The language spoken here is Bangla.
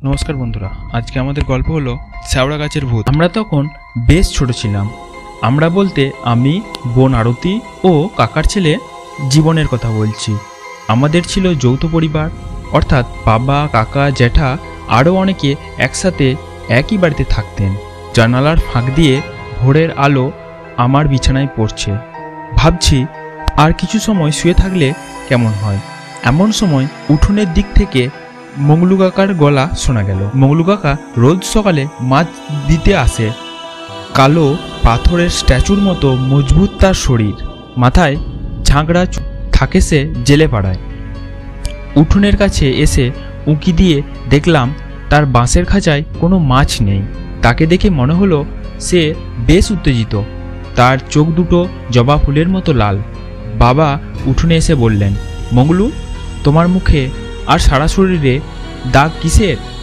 নমস্কার বন্ধুরা, আজকে আমাদের গল্প হলো শ্যাওড়া গাছের ভূত। আমরা তখন বেশ ছোট ছিলাম। আমরা বলতে আমি, বোন আরতি ও কাকার ছেলে জীবনের কথা বলছি। আমাদের ছিল যৌথ পরিবার, অর্থাৎ বাবা, কাকা, জ্যাঠা আরও অনেকে একসাথে একই বাড়িতে থাকতেন। জানালার ফাঁক দিয়ে ভোরের আলো আমার বিছানায় পড়ছে। ভাবছি আর কিছু সময় শুয়ে থাকলে কেমন হয়। এমন সময় উঠোনের দিক থেকে মঙ্গলু কাকার গলা শোনা গেল। মঙ্গলু কাকা রোজ সকালে মাছ দিতে আসে। কালো পাথরের স্ট্যাচুর মতো মজবুত তার শরীর, মাথায় ঝাঁকড়া থাকে সে জেলে পাড়ায়। উঠোনের কাছে এসে উঁকি দিয়ে দেখলাম তার বাঁশের খাঁচায় কোনো মাছ নেই। তাকে দেখে মনে হলো সে বেশ উত্তেজিত। তার চোখ দুটো জবা ফুলের মতো লাল। বাবা উঠোনে এসে বললেন, মঙ্গলু, তোমার মুখে আর সারা শরীরে দাগ কিসের?